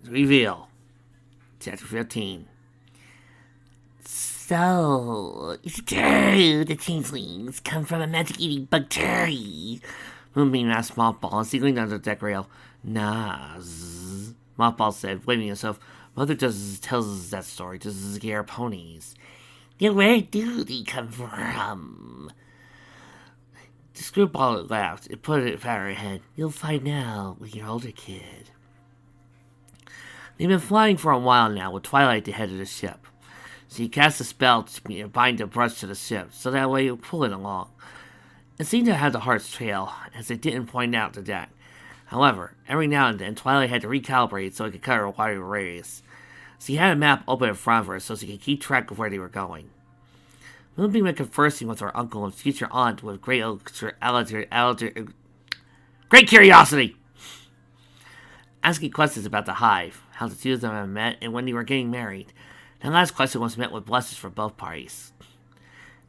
Reveal. Chapter 15. So, is it true the changelings come from a magic-eating bug-tree? Moonbeam asked Mothball as he leaned under the deck rail. Nah, Mothball said, waving himself. Mother just tells us that story to scare our ponies. Then where do they come from? The screwball laughed and put it at her head. You'll find out with your older kid. They've been flying for a while now, with Twilight at the head of the ship. So he cast a spell to bind the brush to the ship, so that way it would pull it along. It seemed to have the heart's trail, as it didn't point out the deck. However, every now and then, Twilight had to recalibrate so it could cover a wider radius. So he had a map open in front of her so she could keep track of where they were going. Moonbeam had conversing with her uncle and future aunt with great curiosity, asking questions about the hive, how the two of them had met, and when they were getting married. The last question was met with blessings for both parties.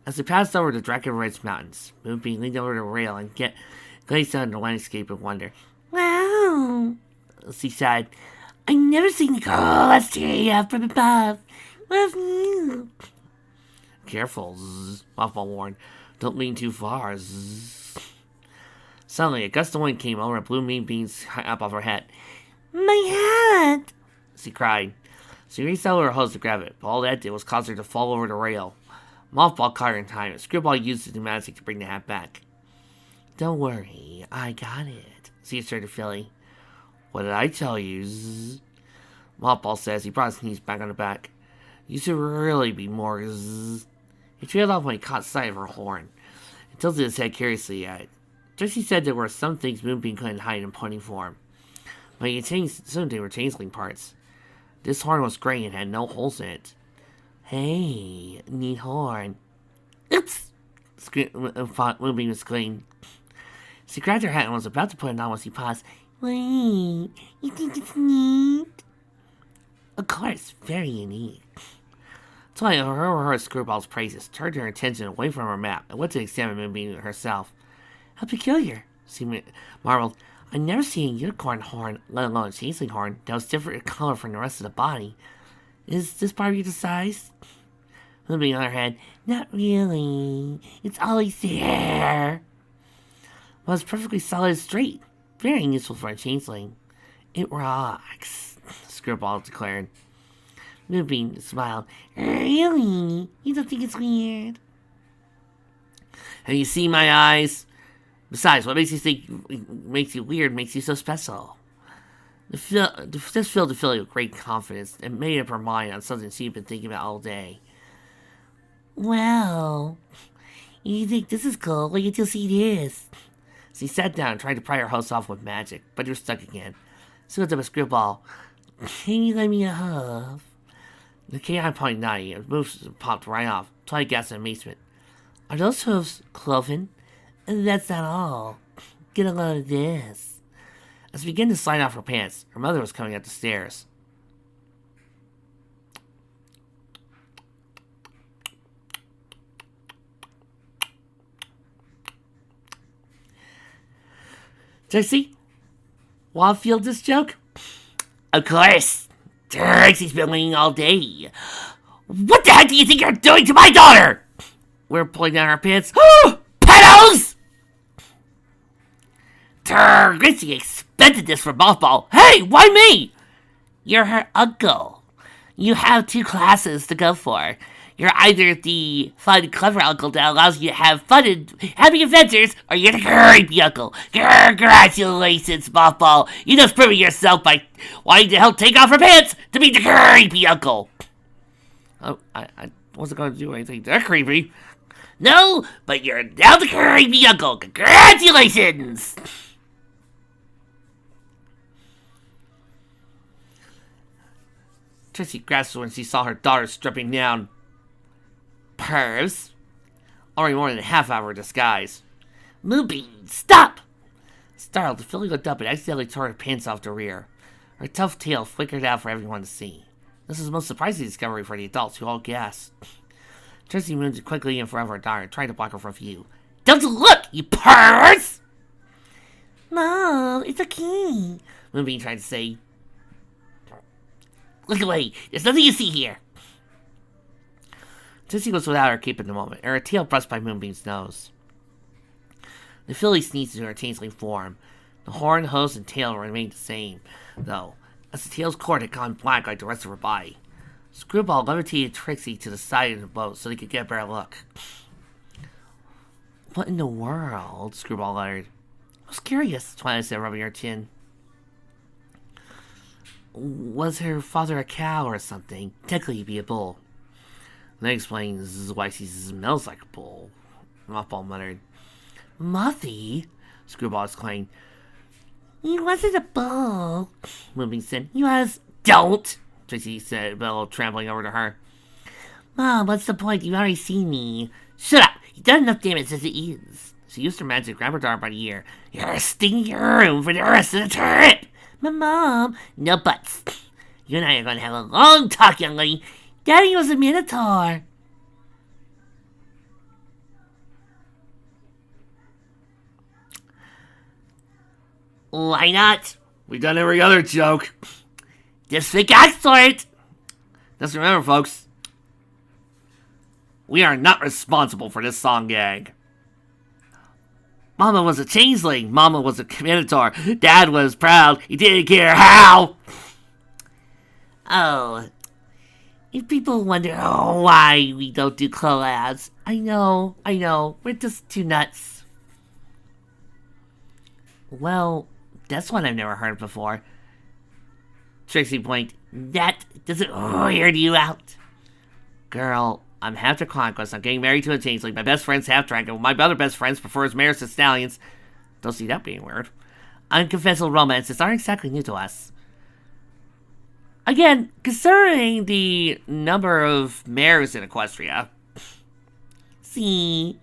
As they passed over the Dragonridge Mountains, Moonbeam leaned over the rail and gazed out at the landscape in wonder. Wow, she sighed. I've never seen a girl as teary up from above. Love you. Careful, Mothball warned. Don't lean too far. Suddenly, a gust of wind came over and blew Moonbeam's hat up off her head. My hat! She cried. She reached out her hose to grab it, but all that did was cause her to fall over the rail. Mothball caught her in time, and Screwball used his magic to bring the hat back. Don't worry, I got it, she assured Philly. What did I tell you? Mothball says he brought his knees back on the back. You should really be more. He trailed off when he caught sight of her horn, and tilted his head curiously at it. Jessie said there were some things Moonbeam couldn't hide in pony form, but he changed some they were changeling parts. This horn was gray and had no holes in it. Hey, neat horn. Oops! Moonbeam exclaimed. She grabbed her hat and was about to put it on when she paused. Wait, you think it's neat? Of course, very unique. Twilight heard Screwball's praises, turned her attention away from her map, and went to examine Moonbeam herself. How peculiar, she marveled. I've never seen a unicorn horn, let alone a changeling horn, that was different in color from the rest of the body. Is this part of your disguise? Moonbeam on her head. Not really. It's always there. Well, it's perfectly solid and straight. Very useful for a changeling. It rocks, Screwball declared. Moonbeam smiled. Really? You don't think it's weird? Have you seen my eyes? Besides, what makes you think makes you weird makes you so special? This filled Philly with great confidence and made up her mind on something she'd been thinking about all day. Well, you think this is cool? Wait until you see this. She sat down and tried to pry her hose off with magic, but they were stuck again. She looked up at Screwball. Can you let me a huff? The canine pointed nodding and moves popped right off. Twilight gasped in amazement. Are those hooves cloven? That's not all. Get a load of this. As she began to slide off her pants, her mother was coming up the stairs. Jessie, want to feel this joke? Of course. Trixie's been waiting all day. What the heck do you think you're doing to my daughter? We're pulling down our pants. Pedos! Trixie expected this from Mothball. Hey, why me? You're her uncle. You have two classes to go for. You're either the fun, clever uncle that allows you to have fun and happy adventures, or you're the creepy uncle. Congratulations, Mothball. You just proving yourself by wanting to help take off her pants to be the creepy uncle. Oh, I wasn't going to do anything that creepy. No, but you're now the creepy uncle. Congratulations! Trixie grasped when she saw her daughter stripping down. Pervs. Already more than half hour disguise. Moonbeam, stop! Startled, Philly looked up and accidentally tore her pants off the rear. Her tough tail flickered out for everyone to see. This was the most surprising discovery for the adults, who all gasped. Trixie moved quickly in front of her daughter, trying to block her from view. Don't look, you pervs! Mom, it's a key, Moonbeam tried to say. Look away. There's nothing you see here. Trixie was without her cape at the moment, her tail brushed by Moonbeam's nose. The filly sneezed into her changeling form. The horn, hose, and tail remained the same, though, as the tail's cord had gone black like the rest of her body. Screwball levitated Trixie to the side of the boat so they could get a better look. What in the world? Screwball uttered. I was curious, Twilight said, rubbing her chin. Was her father a cow or something? Technically, he'd be a bull. And that explains why she smells like a bull, Mothball muttered. Muffy? Screwball exclaimed. He wasn't a bull, Moonbeam said. He was... Don't! Trixie said, Belle trampling over to her. Mom, what's the point? You've already seen me. Shut up! You've done enough damage as it is. She used her magic to grab her daughter by the ear. You're stinging your room for the rest of the trip! But Mom... No buts. You and I are going to have a long talk, young lady. Daddy was a minotaur. Why not? We've done every other joke. Just think excellent. Just remember, folks, we are not responsible for this song gag. Mama was a changeling. Mama was a minotaur. Dad was proud. He didn't care how. Oh, if people wonder why we don't do collabs, I know, we're just too nuts. Well, that's one I've never heard before. Trixie blinked. That doesn't weird you out. Girl, I'm half the conquest. I'm getting married to a changeling. My best friend's half dragon. My other best friends prefers mares to stallions. Don't see that being weird. Unconventional romances aren't exactly new to us. Again, considering the number of mares in Equestria. See?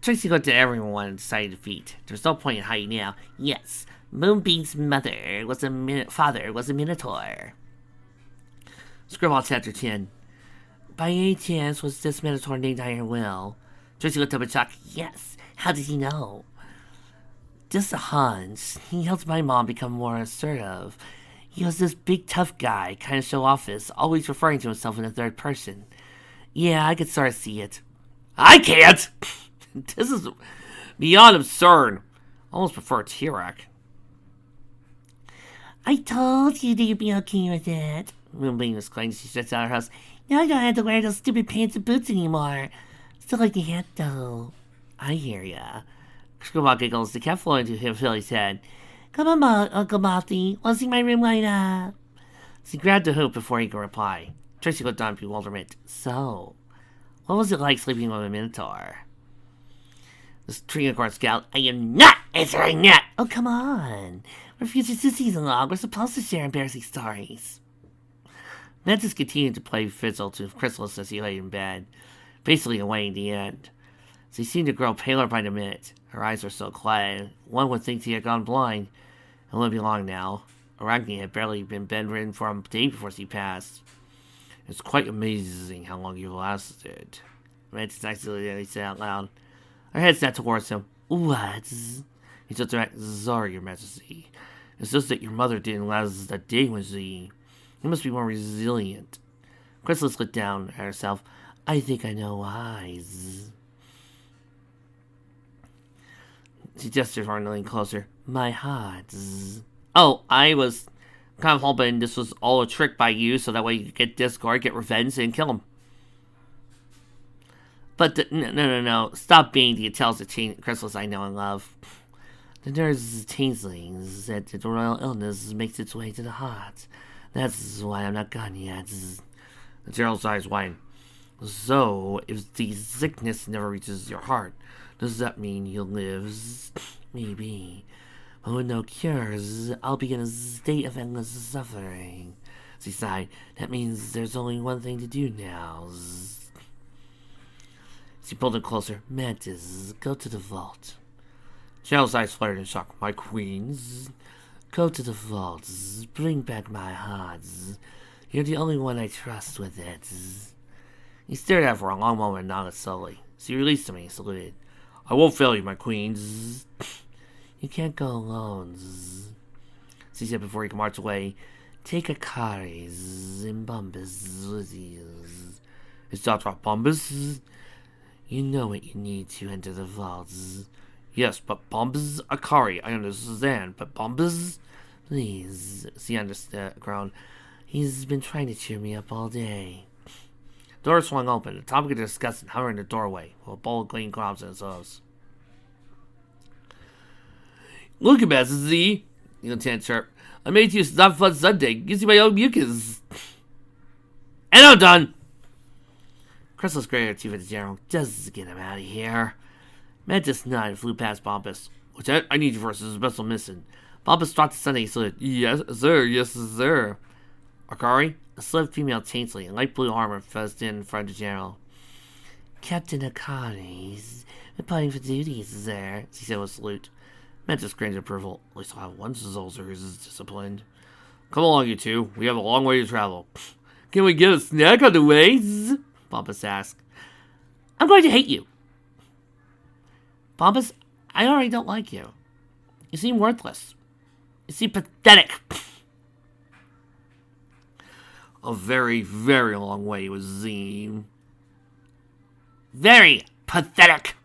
Trixie looked at everyone and decided to defeat. There's no point in hiding now. Yes, Moonbeam's father was a minotaur. Screwball tapped her chin. By any chance, was this minotaur named Iron Will? Trixie looked up in shock. Yes, how did he know? Just a hunch. He helped my mom become more assertive. He was this big tough guy, kind of show-offish, always referring to himself in the third person. Yeah, I could sort of see it. I can't! This is beyond absurd. I almost prefer T-Rex. I told you that you'd be okay with it. Moonbeam exclaimed as she stretched out her house. Now I don't have to wear those stupid pants and boots anymore. Still like the hat, though. I hear ya. Screwball giggles. The cat flew into Philly's head. Come on, Uncle Mothy. Want to see my room light up? She grabbed the hoop before he could reply. Trixie looked on in bewilderment. So, what was it like sleeping with a minotaur? The Tricorn scowled. I am not answering that! Oh, come on. We're future sissies along. We're supposed to share embarrassing stories. Mantis continued to play fizzle to Chrysalis as he lay in bed, basically awaiting the end. She seemed to grow paler by the minute. Her eyes were so quiet, one would think she had gone blind. It wouldn't be long now. Arachne had barely been bedridden for a day before she passed. It's quite amazing how long you lasted. Mantis accidentally said out loud. Her head sat towards him. What? He took back. Sorry, Your Majesty. It's just that your mother didn't last a day with she. You must be more resilient. Chrysalis looked down at herself. I think I know why. She gestured for leaning closer. My heart. Oh, I was kind of hoping this was all a trick by you, so that way you could get Discord, get revenge, and kill him. But no. Stop being the intelligent Chrysalis I know and love. The nurse's changelings said that the royal illness makes its way to the heart. That's why I'm not gone yet. Gerald's eyes widened. So, if the sickness never reaches your heart, does that mean you'll live? Maybe. But with no cures, I'll be in a state of endless suffering. She sighed. That means there's only one thing to do now. She pulled him closer. Mantis, go to the vault. Gerald's eyes flared in shock. My queens, go to the vault. Bring back my heart. You're the only one I trust with it. He stared at her for a long moment and nodded slowly. She released him and he saluted. I won't fail you, my queens. You can't go alone, she said before he could march away. Take Akari's and Bombus with you. Is that right, Bombus? You know what you need to enter the vaults. Yes, but Bombus, Akari, I understand, but Bombus? Please, see underground. He's been trying to cheer me up all day. Door swung open. The topic of discussion hovering in the doorway, with a bowl of clean clouds in his hose. Look at Master Z, the lieutenant chirped. I made you stop flood Sunday. You see my own mucus. And I'm done. Crystal's greater chief of the general. Just get him out of here. Mantis nodded and flew past Bombus. Lieutenant, I need you for a special mission. Bombus dropped the Sunday salute. Yes, sir. Yes, sir. Akari, a slim female changeling in light blue armor, fuzzed in front of the general. Captain Akari's reporting for duty, sir, she said with a salute. Mantis grinned approval. At least I'll have one soldier who's disciplined. Come along, you two. We have a long way to travel. Can we get a snack on the way? Bombus asked. I'm going to hate you. Bombus, I already don't like you. You seem worthless. You seem pathetic. A very, very long way with Zine. Very pathetic.